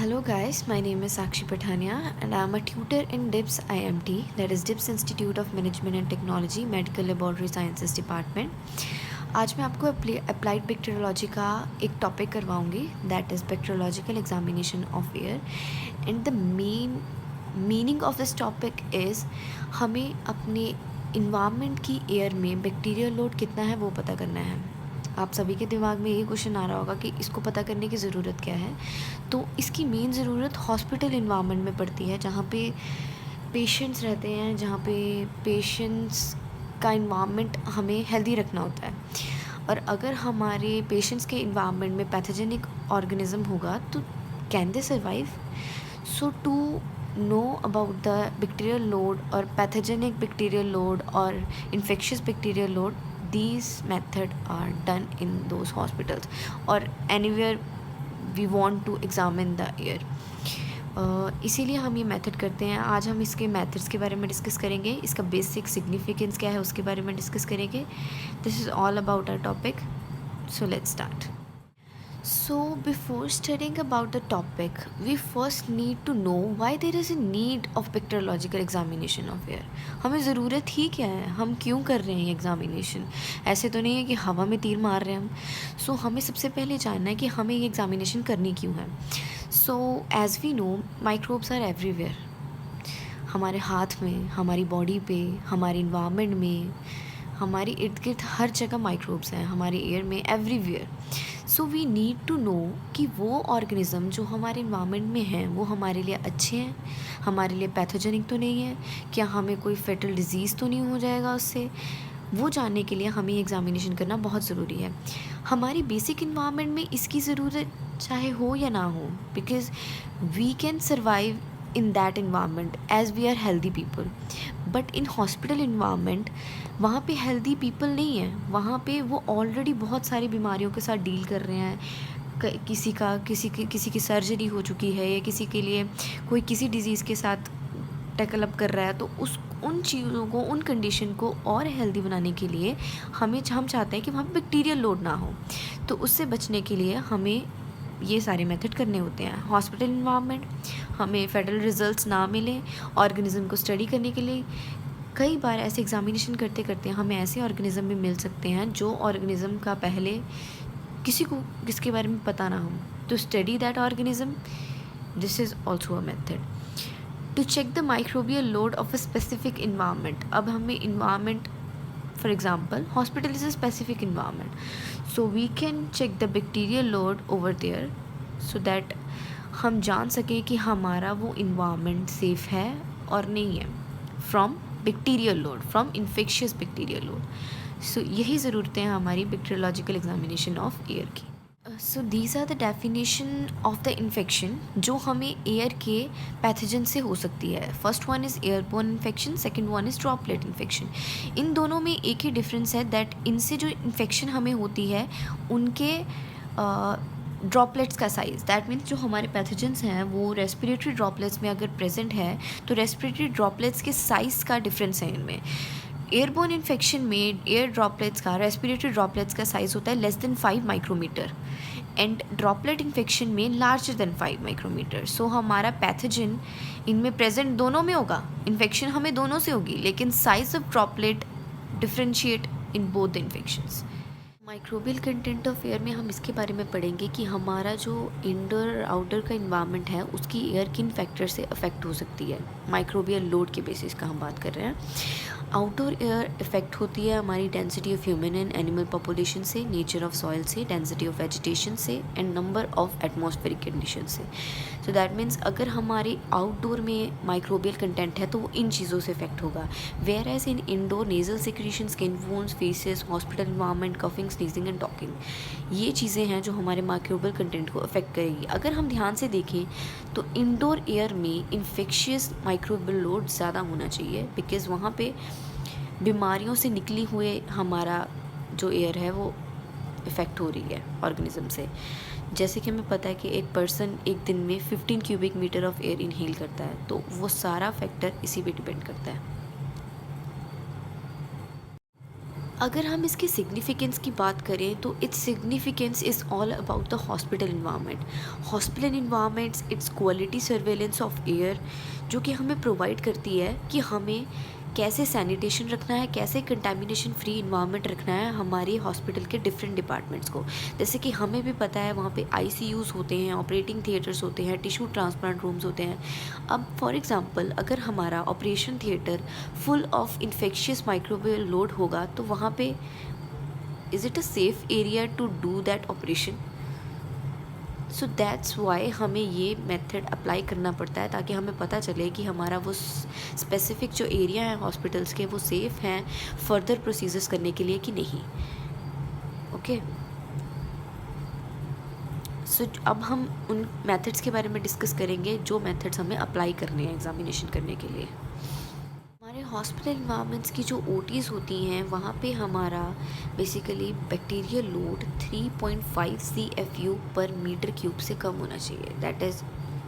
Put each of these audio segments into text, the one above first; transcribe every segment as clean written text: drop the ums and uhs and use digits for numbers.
Hello guys, my name is Sakshi Pathania and I am a tutor in DIPS IMT, that is DIPS Institute of Management and Technology, Medical Laboratory Sciences Department. आज मैं आपको applied bacteriology का एक topic करवाऊंगी, that is bacteriological examination of air. And the main meaning of this topic is हमें अपने environment की air में बैक्टीरियल लोड कितना है वो पता करना है. आप सभी के दिमाग में यही क्वेश्चन आ रहा होगा कि इसको पता करने की ज़रूरत क्या है. तो इसकी मेन ज़रूरत हॉस्पिटल इन्वायरमेंट में पड़ती है, जहाँ पे पेशेंट्स रहते हैं, जहाँ पे पेशेंट्स का इन्वायरमेंट हमें हेल्दी रखना होता है. और अगर हमारे पेशेंट्स के इन्वायरमेंट में पैथोजेनिक ऑर्गेनिज्म होगा तो can they survive. So to know about the bacterial load और पैथोजेनिक बैक्टीरियल लोड और infectious bacterial load, these method are done in those hospitals or anywhere we want to examine the air. इसीलिए हम ये method करते हैं. आज हम इसके मेथड्स के बारे में डिस्कस करेंगे, इसका बेसिक सिग्निफिकेंस क्या है उसके बारे में डिस्कस करेंगे. This is all about our topic, so let's start. So before studying about the topic, we first need to know why there is a need of bacteriological examination of air. हमें ज़रूरत ही क्या है, हम क्यों कर रहे हैं ये एग्ज़ामिनेशन. ऐसे तो नहीं है कि हवा में तीर मार रहे हैं हम. सो हमें सबसे पहले जानना है कि हमें ये एग्ज़ामिनेशन करनी क्यों है. So as we know, microbes are everywhere. हमारे हाथ में, हमारी बॉडी पे, हमारे इन्वायरमेंट में, हमारे इर्द गिर्द हर जगह माइक्रोब्स हैं, हमारे एयर में, everywhere. So we need to know कि वो ऑर्गेनिज़म जो हमारे इन्वायरमेंट में हैं वो हमारे लिए अच्छे हैं, हमारे लिए पैथोजेनिक तो नहीं है, क्या हमें कोई फेटल डिजीज़ तो नहीं हो जाएगा उससे. वो जानने के लिए हमें एग्ज़ामिनेशन करना बहुत ज़रूरी है. हमारी बेसिक इन्वायरमेंट में इसकी ज़रूरत चाहे हो या ना हो, because we can survive in that environment as we are healthy people. But in hospital environment, वहाँ पे healthy people नहीं हैं. वहाँ पे वो already बहुत सारी बीमारियों के साथ डील कर रहे हैं. किसी की सर्जरी हो चुकी है या किसी के लिए कोई किसी डिज़ीज़ के साथ टैकल अप कर रहा है, तो उन चीज़ों को, उन कंडीशन को और हेल्दी बनाने के लिए हम चाहते हैं कि वहाँ पे बैक्टीरियल लोड ना हो. तो उससे बचने के लिए हमें ये सारे मेथड करने होते हैं. हॉस्पिटल इन्वायरमेंट, हमें फेडरल रिजल्ट्स ना मिलें ऑर्गेनिज़म को स्टडी करने के लिए. कई बार ऐसे एग्ज़ामिनेशन करते करते हमें ऐसे ऑर्गेनिज़म भी मिल सकते हैं जो ऑर्गेनिज़म का पहले किसके बारे में पता ना हो. To study that organism, this is also a method. To check the microbial load of a specific environment. अब हमें environment, for example, hospital is a specific environment, so we can check the bacterial load over there so that हम जान सकें कि हमारा वो environment safe है और नहीं है from bacterial load, from infectious bacterial load. so यही ज़रूरतें हैं हमारी bacteriological examination of air की. So these are the definition of the infection जो हमें एयर के पैथोजन से हो सकती है. First one is airborne infection, second one is droplet infection. इन दोनों में एक ही डिफरेंस है, दैट इनसे जो इन्फेक्शन हमें होती है उनके ड्रॉपलेट्स का साइज़, दैट मीन्स जो हमारे पैथोजन्स हैं वो रेस्पिरेटरी ड्रॉपलेट्स में अगर प्रेजेंट है तो रेस्पिरेटरी ड्रॉपलेट्स के साइज़ का डिफरेंस है इनमें. एयरबोर्न इन्फेक्शन में एयर ड्रॉपलेट्स का, रेस्पिरेटरी ड्रॉपलेट्स का साइज़ होता है less than 5 micrometre and droplet infection में लार्जर देन 5 माइक्रोमीटर. सो हमारा पैथोजन इनमें प्रेजेंट दोनों में होगा, इन्फेक्शन हमें दोनों से होगी, लेकिन size of droplet differentiate in both the infections. Microbial content of air में हम इसके बारे में पढ़ेंगे कि हमारा जो इंडोर और आउटर का इन्वायरमेंट है उसकी एयर किन फैक्टर से अफेक्ट हो सकती है. माइक्रोबियल लोड के बेसिस का हम बात कर रहे हैं. आउटडोर एयर इफेक्ट होती है हमारी density of human and animal population से, नेचर ऑफ सॉइल से, डेंसिटी ऑफ वेजिटेशन से and number of atmospheric condition से. सो दैट मीन्स अगर हमारे आउटडोर में माइक्रोबियल कंटेंट है तो वो इन चीज़ों से इफेक्ट होगा. Whereas in indoor nasal secretion, skin wounds, faeces, hospital environment, coughing, sneezing and talking, ये चीज़ें हैं जो हमारे माइक्रोबियल कंटेंट को अफेक्ट करेगी. अगर हम ध्यान से देखें तो इंडोर एयर में इन्फेक्शियस माइक्रोबियल लोड ज़्यादा होना चाहिए, बिकॉज़ वहाँ पे बीमारियों से निकली हुए हमारा जो एयर है वो इफ़ेक्ट हो रही है ऑर्गेनिज़म से. जैसे कि हमें पता है कि एक पर्सन एक दिन में 15 cubic metre of air inhale करता है, तो वो सारा फैक्टर इसी पे डिपेंड करता है. अगर हम इसकी सिग्निफिकेंस की बात करें तो its significance is all about the hospital environment. Hospital environments it's quality surveillance of air, जो कि हमें प्रोवाइड करती है कि हमें कैसे सैनिटेशन रखना है, कैसे कंटामिनेशन फ्री इन्वायरमेंट रखना है हमारी हॉस्पिटल के डिफरेंट डिपार्टमेंट्स को। जैसे कि हमें भी पता है वहाँ पे आईसीयूज़ होते हैं, ऑपरेटिंग थिएटर्स होते हैं, टिश्यू ट्रांसप्लांट रूम्स होते हैं। अब फॉर एग्ज़ाम्पल अगर हमारा operation theatre full of infectious microbial load होगा तो वहाँ पे is it a safe area to do that operation? So that's why हमें ये मेथड अप्लाई करना पड़ता है, ताकि हमें पता चले कि हमारा वो स्पेसिफिक जो एरिया है हॉस्पिटल्स के वो सेफ़ हैं फर्दर प्रोसीजर्स करने के लिए कि नहीं। ओके, सो अब हम उन मेथड्स के बारे में डिस्कस करेंगे जो मेथड्स हमें अप्लाई करने हैं एग्जामिनेशन करने के लिए। हमारे हॉस्पिटल इन्वायरमेंट्स की जो ओटीज़ होती हैं वहाँ पे हमारा basically bacterial load 3.5 CFU per metre cube से कम होना चाहिए, that is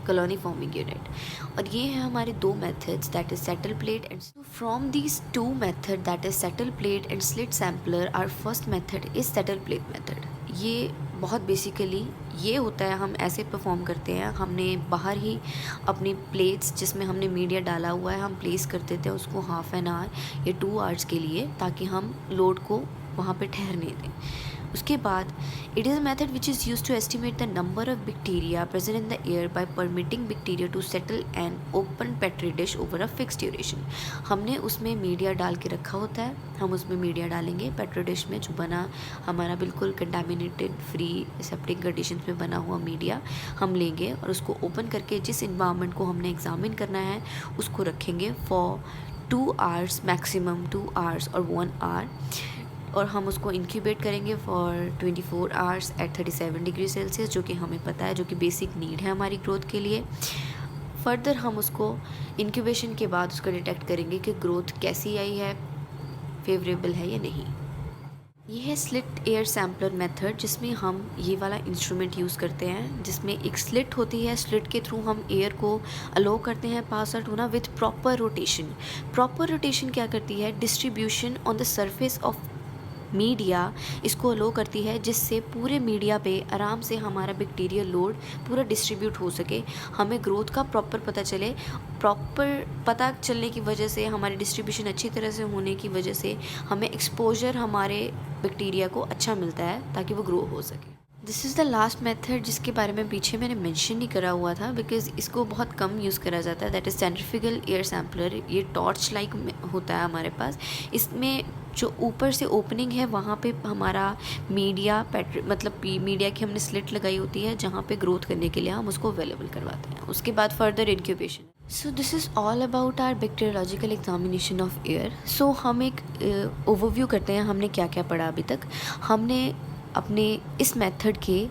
colony forming unit. और ये हैं हमारे दो methods, that is settle plate and from these two method that is settle plate and slit sampler, our first method is settle plate method. ये बहुत बेसिकली ये होता है, हम ऐसे परफॉर्म करते हैं, हमने बाहर ही अपनी प्लेट्स जिसमें हमने मीडिया डाला हुआ है हम प्लेस कर देते हैं उसको हाफ एन आवर या 2 आवर्स के लिए, ताकि हम लोड को वहाँ पे ठहरने दें। उसके बाद it is a method which is use to estimate the number of bacteria present in the air by permitting bacteria to settle an open petri dish over a fix duration. हमने उसमें media डाल के रखा होता है, हम उसमें media डालेंगे पेट्री डिश में, जो बना हमारा बिल्कुल कंटामिनेटेड फ्री सेप्टिक कंडीशंस में बना हुआ मीडिया हम लेंगे और उसको ओपन करके जिस इन्वायरमेंट को हमने एग्जामिन करना है उसको रखेंगे फॉर 2 आवर्स मैक्सिमम, 2 आवर्स और 1 आवर, और हम उसको इंक्यूबेट करेंगे for 24 hours at 37 degree Celsius, जो कि हमें पता है जो कि बेसिक नीड है हमारी ग्रोथ के लिए। फर्दर हम उसको इंक्यूबेशन के बाद उसको डिटेक्ट करेंगे कि ग्रोथ कैसी आई है, फेवरेबल है या नहीं। ये है स्लिट एयर सैम्पलर मेथड, जिसमें हम ये वाला इंस्ट्रूमेंट यूज़ करते हैं, जिसमें एक स्लिट होती है, स्लिट के थ्रू हम एयर को अलो करते हैं पास आउट होना with proper rotation. Proper rotation क्या करती है, distribution on the surface of media इसको अलो करती है, जिससे पूरे मीडिया पे आराम से हमारा बैक्टीरियल लोड पूरा डिस्ट्रीब्यूट हो सके, हमें ग्रोथ का प्रॉपर पता चले। प्रॉपर पता चलने की वजह से, हमारी डिस्ट्रीब्यूशन अच्छी तरह से होने की वजह से हमें एक्सपोजर हमारे बैक्टीरिया को अच्छा मिलता है ताकि वो ग्रो हो सके। This is the last method जिसके बारे में पीछे मैंने मेंशन नहीं करा हुआ था, बिकॉज इसको बहुत कम यूज़ करा जाता है, that is centrifugal air sampler. ये टॉर्च लाइक होता है हमारे पास। इसमें जो ऊपर से ओपनिंग है वहाँ पे हमारा मीडिया मतलब मीडिया की हमने स्लिट लगाई होती है, जहाँ पे ग्रोथ करने के लिए हम उसको अवेलेबल करवाते हैं। उसके बाद further incubation. So this is all about our bacteriological examination of air. So हम एक ओवरव्यू करते हैं, हमने क्या क्या पढ़ा अभी तक। हमने अपने इस मेथड के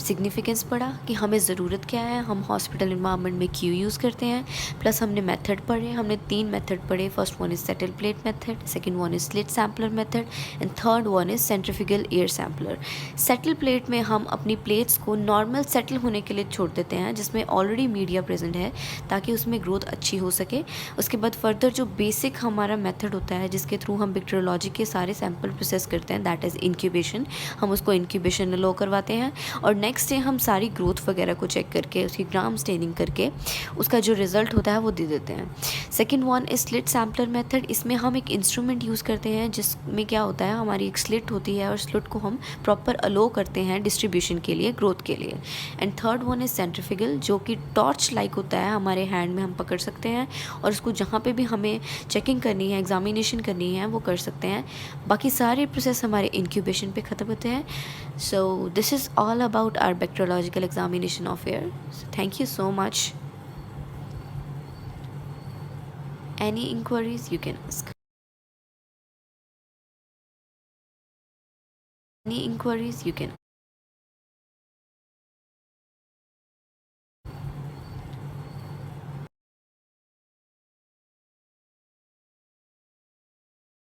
सिग्निफिकेंस पढ़ा कि हमें ज़रूरत क्या है, हम हॉस्पिटल इन्वायरमेंट में क्यों यूज़ करते हैं, प्लस हमने मेथड पढ़े। हमने 3 मेथड पढ़े, first one is settle plate method, second one is slit sampler method and third one is centrifugal air sampler. Settle plate में हम अपनी प्लेट्स को नॉर्मल सेटल होने के लिए छोड़ देते हैं, जिसमें ऑलरेडी मीडिया प्रेजेंट है, ताकि उसमें ग्रोथ अच्छी हो सके। उसके बाद फर्दर जो बेसिक हमारा मेथड होता है जिसके थ्रू हम बैक्टीरियोलॉजी के सारे सैंपल प्रोसेस करते हैं, दैट इज़ इंक्यूबेशन। हम उसको इंक्यूबेशन लो करवाते हैं और नेक्स्ट डे हम सारी ग्रोथ वगैरह को चेक करके उसकी ग्राम स्टेनिंग करके उसका जो रिज़ल्ट होता है वो दे देते हैं। Second one is slit sampler method. इसमें हम एक इंस्ट्रूमेंट यूज़ करते हैं जिसमें क्या होता है, हमारी एक स्लिट होती है और स्लिट को हम प्रॉपर अलो करते हैं डिस्ट्रीब्यूशन के लिए, ग्रोथ के लिए। And third one is centrifugal, जो कि टॉर्च लाइक होता है, हमारे हैंड में हम पकड़ सकते हैं और उसको जहाँ पे भी हमें चेकिंग करनी है, एग्जामिनेशन करनी है, वो कर सकते हैं। बाकी सारे प्रोसेस हमारे इंक्यूबेशन पे ख़त्म होते हैं। So this is all about our bacteriological examination of air. So thank you so much. Any inquiries you can ask. Any inquiries you can